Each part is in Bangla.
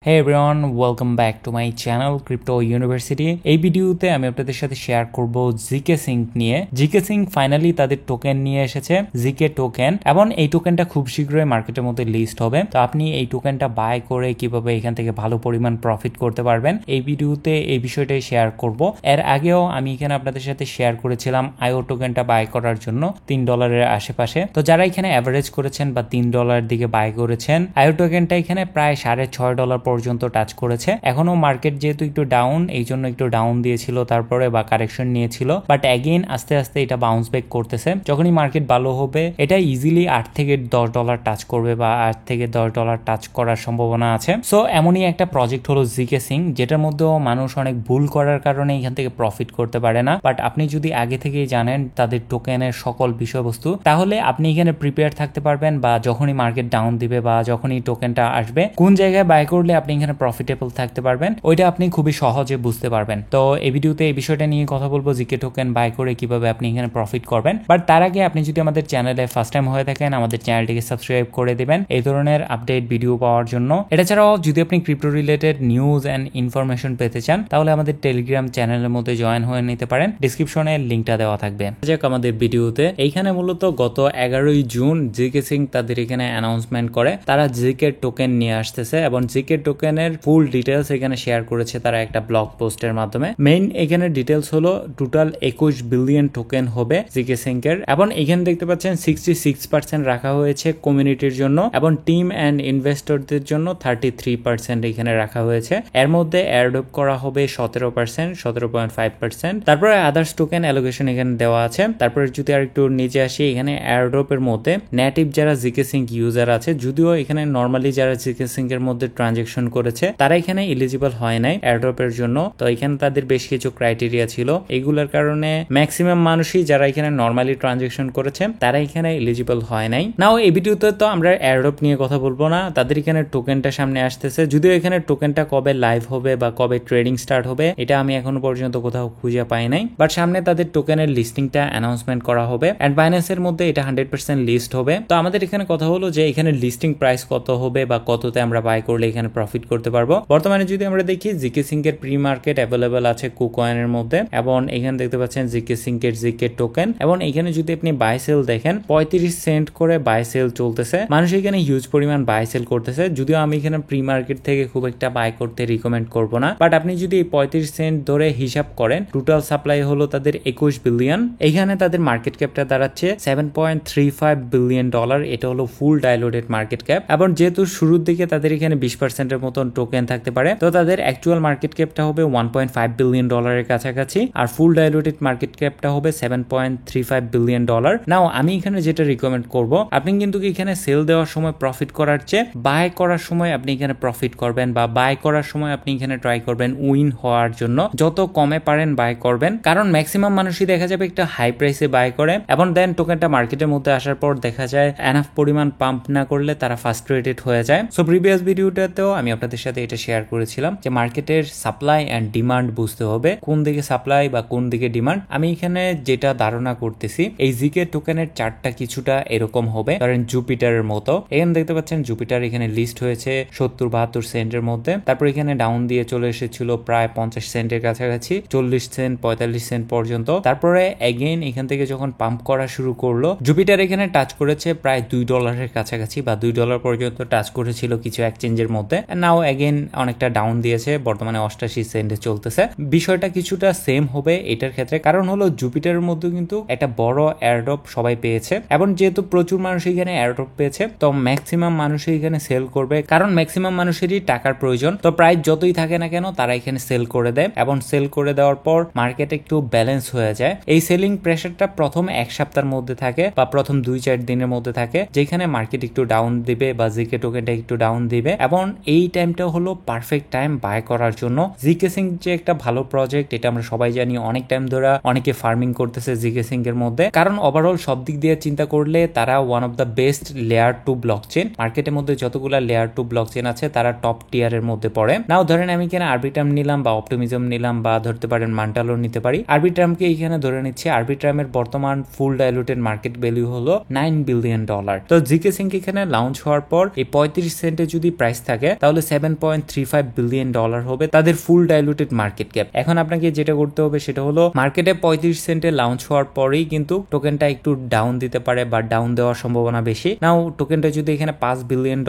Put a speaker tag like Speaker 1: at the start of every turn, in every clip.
Speaker 1: Hey everyone, welcome back to my channel Crypto University. এই ভিডিওতে আমি আপনাদের সাথে শেয়ার করব জিকে সিঙ্ক নিয়ে। জিকে সিঙ্ক ফাইনালি তাদের টোকেন নিয়ে এসেছে, জিকে টোকেন, এবং এই টোকেনটা খুব শীঘ্রই মার্কেটের মধ্যে লিস্ট হবে। তো আপনি এই টোকেনটা বাই করে কিভাবে এখান থেকে ভালো পরিমাণ প্রফিট করতে পারবেন এই ভিডিওতে এই বিষয়টাই শেয়ার করব। এর আগেও আমি এখানে আপনাদের সাথে শেয়ার করেছিলাম আইও টোকেনটা বাই করার জন্য $3 আশেপাশে। তো যারা এখানে অ্যাভারেজ করেছেন বা $3 দিকে বাই করেছেন, আইও টোকেনটা এখানে প্রায় $6.5 পর্যন্ত টাচ করেছে। এখনো মার্কেট যেহেতু একটু ডাউন, এই জন্য একটু ডাউন দিয়েছিল, তারপরে বা কারেকশন নিয়েছিল, বাট অ্যাগেইন আস্তে আস্তে এটা বাউন্স ব্যাক করতেছে। যখনই মার্কেট ভালো হবে এটা ইজিলি $8 থেকে $10 টাচ করবে বা $8 থেকে $10 টাচ করার সম্ভাবনা আছে। সো এমনই একটা প্রজেক্ট হলো জিকে সিঙ্ক, যেটার মধ্যেও মানুষ অনেক ভুল করার কারণে এখান থেকে প্রফিট করতে পারে না। বাট আপনি যদি আগে থেকেই জানেন তাদের টোকেনের সকল বিষয়বস্তু, তাহলে আপনি এখানে প্রিপেয়ার থাকতে পারবেন, বা যখনই মার্কেট ডাউন দিবে বা যখনই টোকেনটা আসবে কোন জায়গায় বাই করলে আপনি এখানে প্রফিটেবল থাকতে পারবেন, ওইটা আপনি খুবই সহজে বুঝতে পারবেন। তো এই ভিডিওতে এই বিষয়টা নিয়ে কথা বলবো, জিকে টোকেন বাই করে কিভাবে আপনি এখানে প্রফিট করবেন। বাট তার আগে আপনি যদি আমাদের চ্যানেলে ফার্স্ট টাইম হয়ে থাকেন, আমাদের চ্যানেলটিকে সাবস্ক্রাইব করে দিবেন এই ধরনের আপডেট ভিডিও পাওয়ার জন্য। এটা ছাড়াও যদি আপনি crypto related news and information পেতে চান, তাহলে আমাদের টেলিগ্রাম চ্যানেলের মধ্যে জয়েন হয়ে নিতে পারেন, ডিসক্রিপশনে লিঙ্কটা দেওয়া থাকবে। যাক আমাদের ভিডিওতে, এইখানে মূলত গত 11 জুন জিকে সিঙ্ক তাদের এখানে অ্যানাউন্সমেন্ট করে তারা জিকে টোকেন নিয়ে আসতেছে, এবং জিকে টোকেনের ফুল ডিটেলস এখানে শেয়ার করেছে তারা একটা ব্লগ পোস্টের মাধ্যমে। মেইন এখানে ডিটেলস হলো টোটাল 21 বিলিয়ন টোকেন হবে জিকে সিঙ্কের, এবং এখানে দেখতে পাচ্ছেন 66% রাখা হয়েছে কমিউনিটির জন্য, এবং টিম এন্ড ইনভেস্টরদের জন্য 33% এখানে রাখা হয়েছে। এর মধ্যে এয়ারড্রপ করা হবে 17.5%। তারপরে আদার্স টোকেন অ্যালোকেশন এখানে দেওয়া আছে। তারপরে যদি আর একটু নিচে আসি, এখানে এয়ারড্রপের মধ্যে নেটিভ যারা জিকে সিঙ্ক ইউজার আছে, যদিও এখানে নর্মালি যারা জিকে সিঙ্কের মধ্যে ট্রানজাকশন করেছে তারা এখানে এলিজিবল হয় নাই এয়ারড্রপের জন্য। তো এখানে তাদের বেশ কিছু ক্রাইটেরিয়া ছিল, এইগুলোর কারণে ম্যাক্সিমাম মানুষই যারা এখানে নর্মালি ট্রানজাকশন করেছে তারা এখানে এলিজিবল হয় নাই। নাও এই ভিডিওতে তো আমরা এয়ারড্রপ নিয়ে কথা বলবো না, তাদের এখানে টোকেনটা সামনে আসতেছে। যদিও এখানে টোকেনটা কবে লাইভ হবে বা কবে ট্রেডিং স্টার্ট হবে এটা আমি এখনো পর্যন্ত কোথাও খুঁজে পাই নাই, বাট সামনে তাদের টোকেনের লিস্টিংটা অ্যানাউন্সমেন্ট করা হবে, এন্ড বাইন্যান্সের মধ্যে এটা 100% লিস্ট হবে। তো আমাদের এখানে কথা হলো যে এখানে লিস্টিং প্রাইস কত হবে বা কততে আমরা বাই করলে এখানে প্রফিট করতে পারবো। বর্তমানে যদি আমরা দেখি জিকে সিঙ্ক এর প্রি মার্কেট অ্যাভেলেবল আছে কুকয়েনের মধ্যে, এবং এখানে দেখতে পাচ্ছেন জিকে সিঙ্ক এর জিকে টোকেন, এবং এখানে যদি আপনি বাই সেল দেখেন 35 সেন্ট করে বাই সেল চলতেছে। মানুষ এখানে হিউজ পরিমাণ বাই সেল করতেছে। যদিও আমি এখানে প্রি মার্কেট থেকে খুব একটা বাই করতে রিকমেন্ড করব না, বাট আপনি যদি 35 সেন্ট ধরে হিসাব করেন, টোটাল সাপ্লাই হলো তাদের 21 বিলিয়ন। এখানে তাদের মার্কেট ক্যাপটা দাঁড়াচ্ছে $7.35 বিলিয়ন। এটা হলো ফুল ডাইলুটেড মার্কেট ক্যাপ, এবং যেহেতু শুরুর দিকে তাদের এখানে 20% এর মতন টোকেন থাকতে পারে, তো তাদের অ্যাকচুয়াল মার্কেট ক্যাপটা হবে $1.5 বিলিয়ন এর কাছাকাছি, আর ফুল ডাইলুটেড মার্কেট ক্যাপটা হবে $7.35 বিলিয়ন। নাও আমি এখানে যেটা রিকমেন্ড করব, আপনি কিন্তু এখানে সেল দেওয়ার সময় প্রফিট করার চেয়ে বাই করার সময় আপনি এখানে প্রফিট করবেন, বা বাই করার সময় আপনি এখানে ট্রাই করবেন উইন হওয়ার জন্য যত কমে পারেন বাই করবেন। কারণ ম্যাক্সিমাম মানুষই দেখা যাবে একটা হাই প্রাইসে বাই করে, এবং দেন টোকেনটা মার্কেটের মধ্যে আসার পর দেখা যায় এনাফ পরিমাণ পাম্প না করলে তারা ফ্রাস্ট্রেটেড হয়ে যায়। সো প্রিভিয়াস ভিডিওটাতেও আমি আপনাদের সাথে এটা শেয়ার করেছিলাম যে মার্কেটের সাপ্লাই এন্ড ডিমান্ড বুঝতে হবে, কোন দিকে সাপ্লাই বা কোন দিকে ডিমান্ড। আমি এখানে যেটা ধারণা করতেছি, এই জিকে টোকেনের চার্টটা কিছুটা এরকম হবে, ধরেন জুপিটারের মতো। এখানে দেখতে পাচ্ছেন জুপিটার এখানে লিস্ট হয়েছে 70-72 সেন্টের মধ্যে, তারপর এখানে ডাউন দিয়ে চলে এসেছিল প্রায় 50 সেন্টের কাছাকাছি, 40 সেন্ট 45 সেন্ট পর্যন্ত। তারপরে এগেইন এখান থেকে যখন পাম্প করা শুরু করলো, জুপিটার এখানে টাচ করেছে প্রায় $2 কাছাকাছি, বা $2 পর্যন্ত টাচ করেছিল কিছু এক্সচেঞ্জের মধ্যে। নাও এগেইন অনেকটা ডাউন দিয়েছে, বর্তমানে 88 সেন্টে চলতেছে। বিষয়টা কিছুটা সেম হবে এটার ক্ষেত্রে, কারণ হলো জুপিটারের মধ্যে কিন্তু একটা বড় এয়ারড্রপ সবাই পেয়েছে, এবং যেহেতু প্রচুর মানুষ এখানে এয়ারড্রপ পেয়েছে, তো ম্যাক্সিমাম মানুষই এখানে সেল করবে, কারণ ম্যাক্সিমাম মানুষেরই টাকার প্রয়োজন। তো প্রাইস যতই থাকে না কেন তারা এখানে সেল করে দেয়, এবং সেল করে দেওয়ার পর মার্কেট একটু ব্যালেন্স হয়ে যায়। এই সেলিং প্রেসারটা প্রথম এক সপ্তাহের মধ্যে থাকে, বা প্রথম 2-4 দিনের মধ্যে থাকে, যেখানে মার্কেট একটু ডাউন দিবে বা জিকে টোকেনটা একটু ডাউন দিবে, এবং এই টাইমটা হলো পারফেক্ট টাইম বাই করার জন্য। জিকে সিঙ্ক যে একটা ভালো প্রজেক্ট এটা আমরা সবাই জানি, অনেক টাইম ধরে অনেকে ফার্মিং করতেছে জিকে সিঙ্ক এর মধ্যে, কারণ ওভারঅল সব দিক দিয়ে চিন্তা করলে তারা one of the best layer 2 blockchain. মার্কেটের মধ্যে যতগুলা লেয়ার 2 ব্লকচেন আছে তারা টপ টিয়ারের মধ্যে পড়ে। নাও ধরেন আমি এখানে আরবিট্রাম নিলাম বা অপটিমিজম নিলাম, বা ধরতে পারেন মান্টালো নিতে পারি। আরবিট্রামকে এখানে ধরে নিচ্ছি, আরবিট্রামের বর্তমান ফুল ডাইলুটেড মার্কেট ভ্যালু হলো $9 বিলিয়ন। তো জিকে সিঙ্ক এখানে লঞ্চ হওয়ার পর এই 35 সেন্টে যদি প্রাইস থাকে, তাও তাহলে $7.35 বিলিয়ন হবে তাদের ফুল ডাইলুটেড মার্কেট ক্যাপ। এখন আপনাকে যেটা করতে হবে সেটা হলো মার্কেটে 35 সেন্টে লঞ্চ হওয়ার পরেই কিন্তু টোকেনটা একটু ডাউন দিতে পারে বা ডাউন দেওয়ার সম্ভাবনা বেশি। নাও টোকেনটা যদি এখানে $5 বিলিয়ন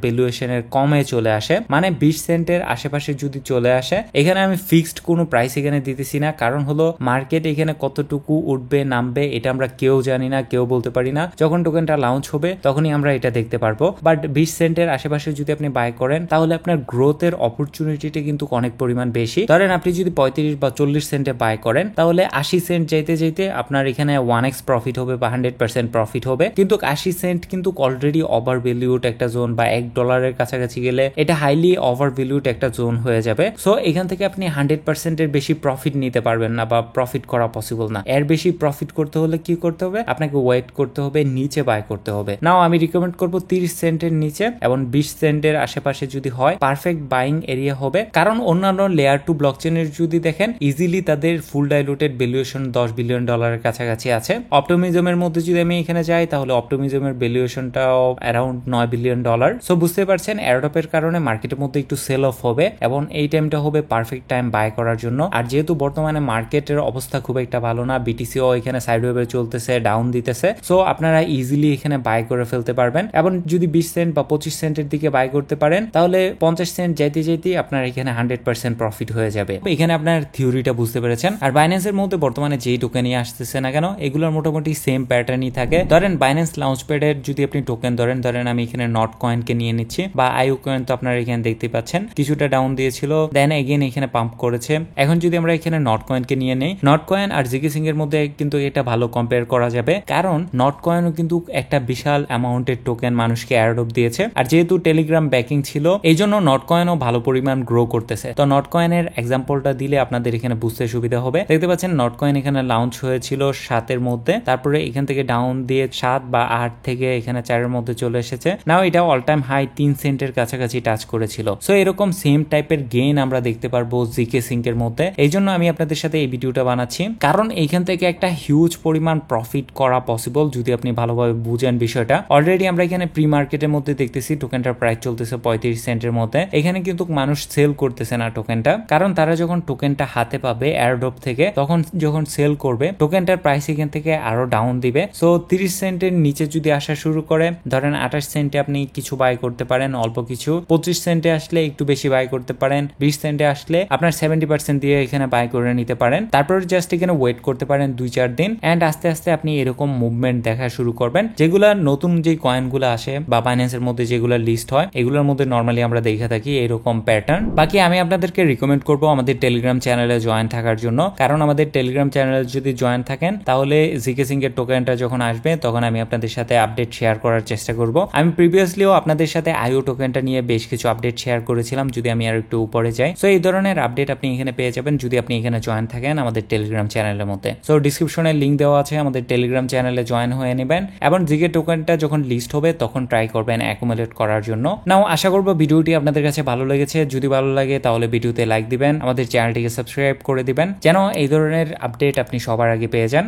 Speaker 1: ভ্যালুয়েশনের কমে চলে আসে, মানে 20 সেন্টের আশেপাশে যদি চলে আসে, এখানে আমি ফিক্সড কোনো প্রাইস এখানে দিতেছি না, কারণ হলো মার্কেট এখানে কতটুকু উঠবে নামবে এটা আমরা কেউ জানি না, কেউ বলতে পারি না। যখন টোকেনটা লঞ্চ হবে তখনই আমরা এটা দেখতে পারবো। বাট 20 সেন্টের আশেপাশে যদি আপনি বাই করেন তাহলে আপনার গ্রোথের অপরচুনিটিটা কিন্তু অনেক পরিমাণ বেশি। ধরেন আপনি যদি 35 বা 40 সেন্টে বাই করেন তাহলে 80 সেন্ট যাইতে যাইতে আপনার এখানে 1x প্রফিট হবে বা 100% প্রফিট হবে। কিন্তু 80 সেন্ট কিন্তু অলরেডি ওভার ভ্যালুড একটা জোন, বা $1 কাছাকাছি গেলে এটা হাইলি ওভার ভ্যালুড একটা জোন হয়ে যাবে। সো এখান থেকে আপনি 100% এর বেশি প্রফিট নিতে পারবেন না বা প্রফিট করা পসিবল না। এর বেশি প্রফিট করতে হলে কি করতে হবে, আপনাকে ওয়েট করতে হবে, নিচে বাই করতে হবে। নাও আমি রিকমেন্ড করব 30 সেন্টের নিচে এবং 20 সেন্টের আশেপাশে যদি হয় পারফেক্ট বাইং এরিয়া হবে। কারণ অন্যান্য লেয়ার 2 ব্লকচেনের যদি দেখেন ইজিলি তাদের ফুল ডাইলুটেড ভ্যালুয়েশন $10 বিলিয়ন কাছাকাছি আছে। অপটিমিজমের মধ্যে যদি আমি এখানে যাই তাহলে অপটিমিজমের ভ্যালুয়েশনটাও অ্যারাউন্ড $9 বিলিয়ন। সো বুঝতে পারছেন এয়ারড্রপের কারণে মার্কেটের মধ্যে একটু সেল অফ হবে এবং এই টাইমটা হবে পারফেক্ট টাইম বাই করার জন্য। আর যেহেতু বর্তমানে মার্কেটের অবস্থা খুব একটা ভালো না, বিটিসিও এখানে সাইডওয়ে চলতেছে, ডাউন দিতেছে, সো আপনারা ইজিলি এখানে বাই করে ফেলতে পারবেন। এবং যদি 20 সেন্ট বা 25 সেন্টের দিকে বাই করতে পারেন তাহলে 50 সেন্ট যাইতে যাইতে আপনার এখানে 100% প্রফিট হয়ে যাবে। এখানে আপনার থিওরিটা বুঝতে পেরেছেন। আর বাইন্যান্সের মধ্যে বর্তমানে যেই টোকেনই আসতেছে না কেন এগুলোর মোটামুটি সেম প্যাটার্নই থাকে। ধরেন বাইন্যান্স লাউঞ্চপ্যাডের যদি আপনি টোকেন ধরেন আমি এখানে নট কয়েনকে নিয়ে নিচ্ছি, বা আইও কয়েন তো আপনারা এখানে দেখতে পাচ্ছেন কিছুটা ডাউন দিয়েছিল, দেন এগেন এখানে পাম্প করেছে। এখন যদি আমরা এখানে নট কয়েনকে নিয়ে নেই, নট কয়েন আর জিকে সিং এর মধ্যে কিন্তু এটা ভালো কম্পেয়ার করা যাবে, কারণ নট কয়েনও কিন্তু একটা বিশাল অ্যামাউন্টের টোকেন মানুষকে এয়ারড্রপ দিয়েছে। আর যেহেতু টেলিগ্রাম ব্যাকিং ছিল এই জন্য নট কয়েনও ভালো পরিমাণ গ্রো করতেছে। তো নট কয়েনের এক্সাম্পলটা দিলে আপনাদের এখানে বুঝতে সুবিধা হবে। দেখতে পাচ্ছেন নট কয়েন এখানে লঞ্চ হয়েছিল 7 এর মধ্যে, তারপরে এখান থেকে ডাউন দিয়ে 7 বা 8 থেকে এখানে 4 এর মধ্যে চলে এসেছে। নাও এটা অল টাইম হাই 3 সেন্টের কাছাকাছি টাচ করেছিল। সো এরকম সেম টাইপের গেইন আমরা দেখতে পারবো জিকে সিঙ্ক এর মধ্যে। এই জন্য আমি আপনাদের সাথে এই ভিডিওটা বানাচ্ছি, কারণ এইখান থেকে একটা হিউজ পরিমাণ প্রফিট করা পসিবল যদি আপনি ভালোভাবে বুঝেন বিষয়টা। অলরেডি আমরা এখানে প্রি মার্কেটের মধ্যে দেখতেছি টোকেনটার প্রাইস চলতেছে 35 সেন্টের মধ্যে। এখানে কিন্তু মানুষ সেল করতেছে না টোকেনটা, কারণ তারা যখন টোকেনটা হাতে পাবে এয়ারড্রপ থেকে তখন যখন সেল করবে টোকেনটার প্রাইস এখান থেকে আরো ডাউন দিবে। সো 30 সেন্টের নিচে যদি আসা শুরু করে, ধরেন 28 সেন্টে আপনি কিছু বাই করতে পারেন, অল্প কিছু। 25 সেন্টে আসলে একটু বেশি বাই করতে পারেন। 20 সেন্টে আসলে আপনার 70% দিয়ে এখানে বাই করে নিতে পারেন। তারপর জাস্ট এখানে ওয়েট করতে পারেন 2-4 দিন, এন্ড আস্তে আস্তে আপনি এরকম মুভমেন্ট দেখা শুরু করবেন। যেগুলা নতুন যে কয়েনগুলো আসে বা বাইন্যান্সের মধ্যে যেগুলো লিস্ট হয় এগুলোর মধ্যে নরমালি আমরা দেখে থাকি এরকম প্যাটার্ন। বাকি আমি আপনাদেরকে রিকমেন্ড করবো আমাদের টেলিগ্রাম চ্যানেলে জয়েন থাকার জন্য, কারণ আমাদের টেলিগ্রাম চ্যানেলে যদি জয়েন থাকেন তাহলে জিকে সিং এর টোকেনটা যখন আসবে তখন আমি আপনাদের সাথে আপডেট শেয়ার করার চেষ্টা করব। আমি প্রিভিয়াসলিও আপনাদের সাথে আইও টোকেনটা নিয়ে বেশ কিছু আপডেট শেয়ার করেছিলাম, যদি আমি আর একটু উপরে যাই। সো এই ধরনের আপডেট আপনি এখানে পেয়ে যাবেন যদি আপনি এখানে জয়েন থাকেন আমাদের টেলিগ্রাম চ্যানেলের মধ্যে। সো ডিসক্রিপশনে লিংক দেওয়া আছে, আমাদের টেলিগ্রাম চ্যানেলে জয়েন হয়ে নেবেন এবং জিকে টোকেনটা যখন লিস্ট হবে তখন ট্রাই করবেন অ্যাকুমুলেট করার জন্য। নাও আশা করব ভিডিওটি আপনাদের কাছে ভালো লেগেছে। যদি ভালো লাগে তাহলে ভিডিওতে লাইক দিবেন, আমাদের চ্যানেলটিকে সাবস্ক্রাইব করে দিবেন যেন এই ধরনের আপডেট আপনি সবার আগে পেয়ে যান।